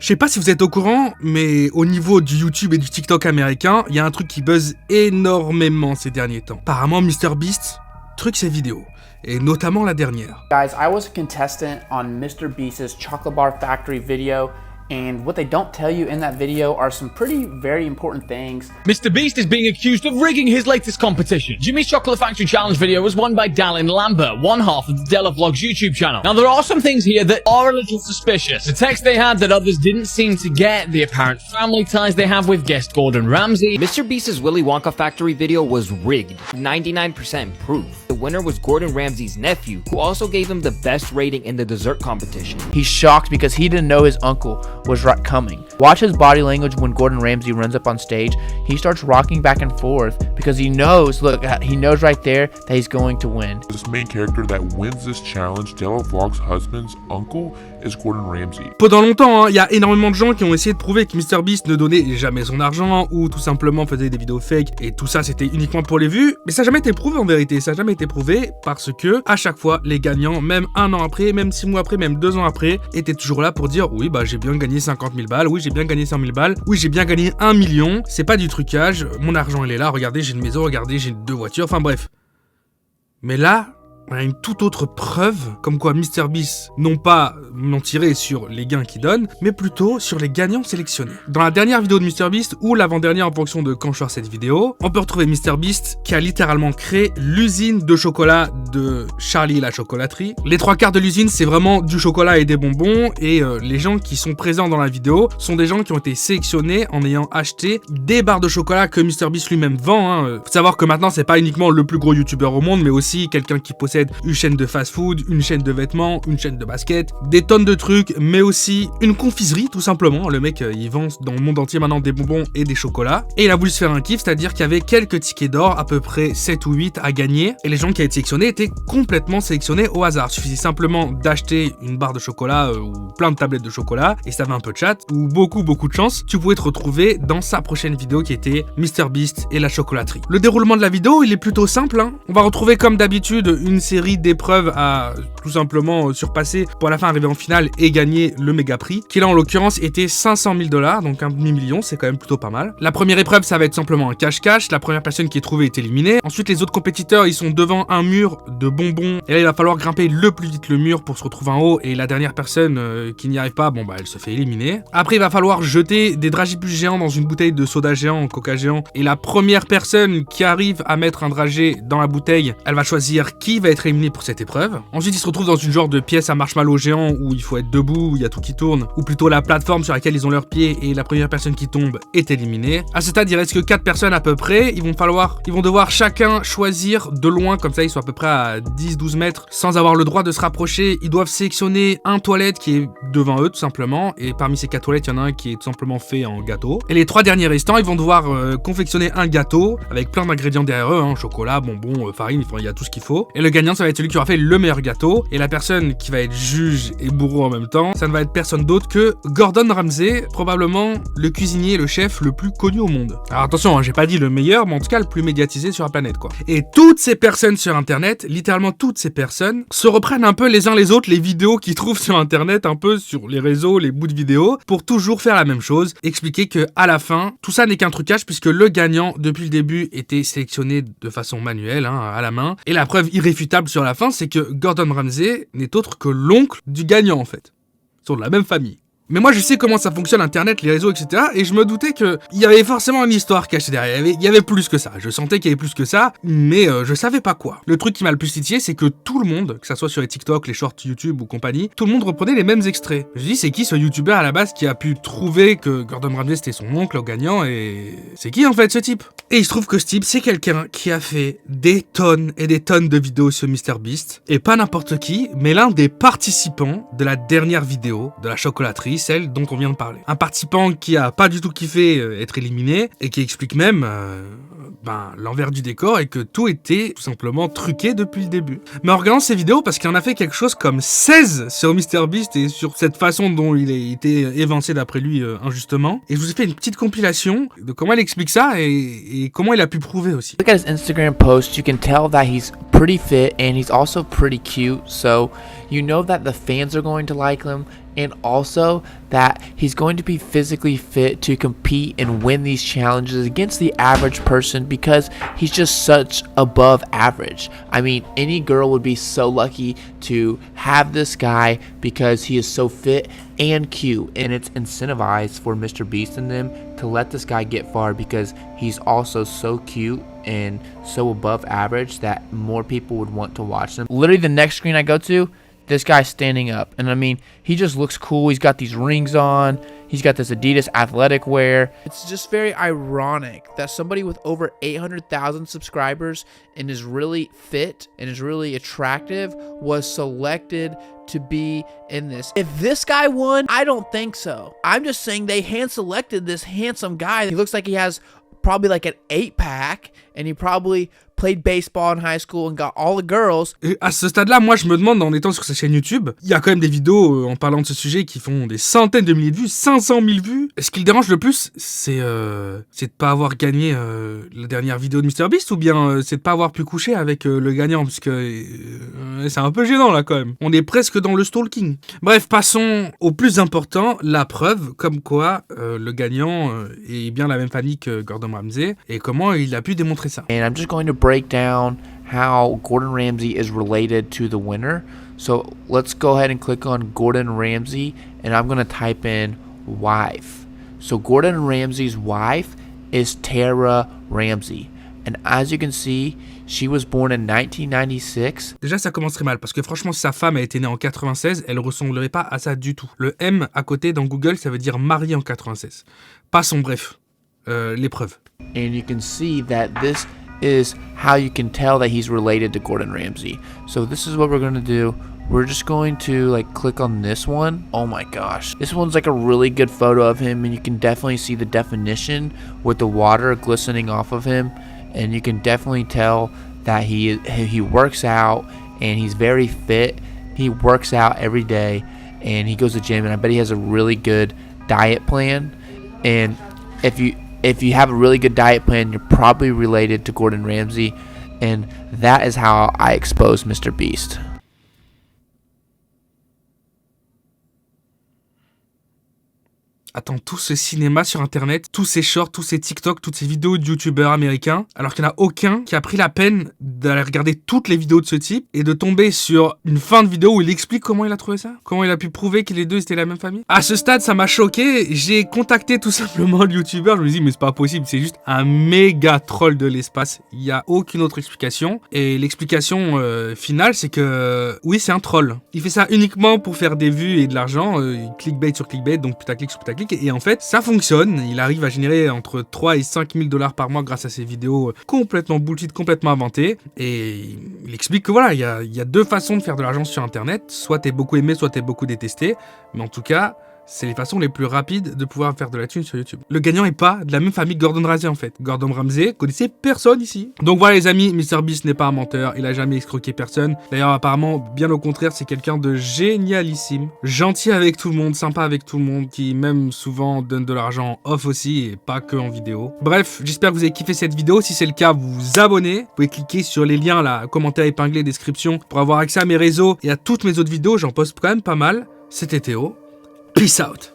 Je sais pas si vous êtes au courant, mais au niveau du YouTube et du TikTok américain, il y a un truc qui buzz énormément ces derniers temps. Apparemment, MrBeast truque ses vidéos, et notamment la dernière. Guys, I was a contestant on MrBeast's Chocolate Bar Factory video, and what they don't tell you in that video are some very important things. MrBeast is being accused of rigging his latest competition. Jimmy's Chocolate Factory Challenge video was won by Dallin Lambert, one half of the Della Vlogs YouTube channel. Now there are some things here that are a little suspicious. The text they had that others didn't seem to get, the apparent family ties they have with guest Gordon Ramsay. MrBeast's Willy Wonka Factory video was rigged, 99% proof. The winner was Gordon Ramsay's nephew, who also gave him the best rating in the dessert competition. He's shocked because he didn't know his uncle was coming. Watch his body language when Gordon Ramsay runs up on stage. He starts rocking back and forth because he knows, look, he knows right there that he's going to win. This main character that wins this challenge, Della Vlogs' husband's uncle, is Gordon Ramsay. Pendant longtemps, il y a énormément de gens qui ont essayé de prouver que MrBeast ne donnait jamais son argent ou tout simplement faisait des vidéos fake et tout ça c'était uniquement pour les vues, mais ça n'a jamais été prouvé en vérité, ça n'a jamais été prouvé parce que à chaque fois les gagnants, même un an après, même 6 mois après, même 2 ans après, étaient toujours là pour dire oui bah j'ai bien gagné 50 000 balles, oui j'ai bien gagné 100 000 balles, oui j'ai bien gagné 1 million, c'est pas du trucage, mon argent il est là, regardez j'ai une maison, regardez j'ai 2 voitures, enfin bref. Mais là, on a une toute autre preuve, comme quoi MrBeast non pas n'en tiré sur les gains qu'il donne, mais plutôt sur les gagnants sélectionnés. Dans la dernière vidéo de MrBeast, ou l'avant-dernière en fonction de quand je sors cette vidéo, on peut retrouver MrBeast qui a littéralement créé l'usine de chocolat de Charlie et la chocolaterie. Les 3/4 de l'usine, c'est vraiment du chocolat et des bonbons, et les gens qui sont présents dans la vidéo sont des gens qui ont été sélectionnés en ayant acheté des barres de chocolat que MrBeast lui-même vend. Faut savoir que maintenant, c'est pas uniquement le plus gros youtubeur au monde, mais aussi quelqu'un qui possède une chaîne de fast-food, une chaîne de vêtements, une chaîne de basket, des tonnes de trucs, mais aussi une confiserie tout simplement. Le mec il vend dans le monde entier maintenant des bonbons et des chocolats. Et il a voulu se faire un kiff, c'est-à-dire qu'il y avait quelques tickets d'or, à peu près 7 ou 8 à gagner. Et les gens qui avaient été sélectionnés étaient complètement sélectionnés au hasard. Il suffisait simplement d'acheter une barre de chocolat ou plein de tablettes de chocolat, et si t'avais un peu de chat ou beaucoup de chance, tu pouvais te retrouver dans sa prochaine vidéo qui était MrBeast et la chocolaterie. Le déroulement de la vidéo, il est plutôt simple. On va retrouver comme d'habitude une série d'épreuves à tout simplement surpasser pour à la fin arriver en finale et gagner le méga prix, qui là en l'occurrence était 500 000 $, donc un demi-million, c'est quand même plutôt pas mal. La première épreuve, ça va être simplement un cache-cache, la première personne qui est trouvée est éliminée. Ensuite, les autres compétiteurs, ils sont devant un mur de bonbons, et là il va falloir grimper le plus vite le mur pour se retrouver en haut, et la dernière personne qui n'y arrive pas, bon bah elle se fait éliminer. Après, il va falloir jeter des dragibus géants dans une bouteille de soda géant, coca géant, et la première personne qui arrive à mettre un dragé dans la bouteille, elle va choisir qui va être éliminé pour cette épreuve. Ensuite, il se retrouve dans une genre de pièce à marshmallow géant où il faut être debout, où il y a tout qui tourne, ou plutôt la plateforme sur laquelle ils ont leurs pieds, et la première personne qui tombe est éliminée. À ce stade, il reste que 4 personnes à peu près. Ils vont devoir chacun choisir de loin, comme ça ils sont à peu près à 10-12 mètres, sans avoir le droit de se rapprocher. Ils doivent sélectionner un toilette qui est devant eux tout simplement, et parmi ces 4 toilettes, il y en a un qui est tout simplement fait en gâteau. Et les 3 derniers restants, ils vont devoir confectionner un gâteau avec plein d'ingrédients derrière eux, chocolat, bonbons, farine, il y a tout ce qu'il faut. Et le gagnant, ça va être celui qui aura fait le meilleur gâteau, et la personne qui va être juge et bourreau en même temps, ça ne va être personne d'autre que Gordon Ramsay, probablement le cuisinier, le chef le plus connu au monde. Alors attention, j'ai pas dit le meilleur, mais en tout cas le plus médiatisé sur la planète quoi. Et toutes ces personnes sur internet, littéralement toutes ces personnes, se reprennent un peu les uns les autres les vidéos qu'ils trouvent sur internet, un peu sur les réseaux, les bouts de vidéos, pour toujours faire la même chose, expliquer que à la fin, tout ça n'est qu'un trucage puisque le gagnant depuis le début était sélectionné de façon manuelle, à la main, et la preuve irréfutable sur la fin, c'est que Gordon Ramsay n'est autre que l'oncle du gagnant en fait. Ils sont de la même famille. Mais moi je sais comment ça fonctionne internet, les réseaux, etc. Et je me doutais qu'il y avait forcément une histoire cachée derrière. Il y avait plus que ça. Je sentais qu'il y avait plus que ça, mais je savais pas quoi. Le truc qui m'a le plus titillé, c'est que tout le monde, que ça soit sur les TikTok, les shorts YouTube ou compagnie, tout le monde reprenait les mêmes extraits. Je dis, c'est qui ce youtubeur à la base qui a pu trouver que Gordon Ramsay c'était son oncle au gagnant, et c'est qui en fait ce type? Et il se trouve que ce type, c'est quelqu'un qui a fait des tonnes et des tonnes de vidéos sur MrBeast, et pas n'importe qui, mais l'un des participants de la dernière vidéo de la chocolaterie, celle dont on vient de parler. Un participant qui a pas du tout kiffé être éliminé, et qui explique même l'envers du décor, et que tout était tout simplement truqué depuis le début. Mais en regardant ces vidéos, parce qu'il en a fait quelque chose comme 16 sur MrBeast, et sur cette façon dont il a été évincé d'après lui injustement, et je vous ai fait une petite compilation de comment il explique ça, et comment il a pu prouver aussi. Look at his Instagram post, you can tell that he's pretty fit and he's also pretty cute, so you know that the fans are going to like him and also that he's going to be physically fit to compete and win these challenges against the average person because he's just such above average. I mean, any girl would be so lucky to have this guy because he is so fit and cute, and it's incentivized for Mr. Beast and them to let this guy get far because he's also so cute and so above average that more people would want to watch them. Literally the next screen I go to, this guy's standing up, and I mean, he just looks cool. He's got these rings on, he's got this Adidas athletic wear. It's just very ironic that somebody with over 800,000 subscribers and is really fit and is really attractive was selected to be in this. If this guy won, I don't think so. I'm just saying they hand selected this handsome guy. He looks like he has probably like an 8-pack, and he probably played baseball in high school and got all the girls. Et à ce stade-là, moi je me demande, en étant sur sa chaîne YouTube, il y a quand même des vidéos en parlant de ce sujet qui font des centaines de milliers de vues, 500 000 vues. Et ce qui le dérange le plus, c'est de pas avoir gagné la dernière vidéo de MrBeast, ou bien c'est de pas avoir pu coucher avec le gagnant, parce que c'est un peu gênant là quand même. On est presque dans le stalking. Bref, passons au plus important, la preuve, comme quoi le gagnant est bien la même famille que Gordon Ramsay, et comment il a pu démontrer ça. And I'm just going to break down how Gordon Ramsay is related to the winner. So let's go ahead and click on Gordon Ramsay, and I'm going to type in wife. So Gordon Ramsay's wife is Tara Ramsay. And as you can see, she was born in 1996. Déjà, ça commencerait mal, parce que franchement, si sa femme a été née en 96, elle ressemblerait pas à ça du tout. Le M à côté dans Google, ça veut dire marié en 96. Passons, bref, les preuves. And you can see that this is how you can tell that he's related to Gordon Ramsay. So this is what we're going to do. We're just going to like click on this one. Oh my gosh. This one's like a really good photo of him, and you can definitely see the definition with the water glistening off of him. And you can definitely tell that he works out and he's very fit. He works out every day and he goes to the gym, and I bet he has a really good diet plan. And if you have a really good diet plan, you're probably related to Gordon Ramsay, and that is how I expose Mr. Beast. Attends, tout ce cinéma sur internet, tous ces shorts, tous ces TikTok, toutes ces vidéos de youtubeurs américains, alors qu'il n'y en a aucun qui a pris la peine d'aller regarder toutes les vidéos de ce type et de tomber sur une fin de vidéo où il explique comment il a trouvé ça, comment il a pu prouver que les deux étaient la même famille. À ce stade, ça m'a choqué. J'ai contacté tout simplement le youtubeur. Je me dis, mais c'est pas possible, c'est juste un méga troll de l'espace. Il n'y a aucune autre explication. Et l'explication finale, c'est que oui, c'est un troll. Il fait ça uniquement pour faire des vues et de l'argent, clickbait sur clickbait, donc putaclic sur putaclic. Et en fait, ça fonctionne. Il arrive à générer entre 3 et 5 000 $ par mois grâce à ces vidéos complètement bullshit, complètement inventées. Et il explique que voilà, il y a deux façons de faire de l'argent sur Internet. Soit t'es beaucoup aimé, soit t'es beaucoup détesté. Mais en tout cas, c'est les façons les plus rapides de pouvoir faire de la thune sur YouTube. Le gagnant est pas de la même famille que Gordon Ramsay en fait. Gordon Ramsay connaissait personne ici. Donc voilà les amis, MrBeast n'est pas un menteur, il a jamais escroqué personne. D'ailleurs apparemment, bien au contraire, c'est quelqu'un de génialissime. Gentil avec tout le monde, sympa avec tout le monde, qui même souvent donne de l'argent off aussi et pas que en vidéo. Bref, j'espère que vous avez kiffé cette vidéo. Si c'est le cas, vous vous abonnez. Vous pouvez cliquer sur les liens là, commentaires épinglés, description, pour avoir accès à mes réseaux et à toutes mes autres vidéos. J'en poste quand même pas mal. C'était Théo. Peace out.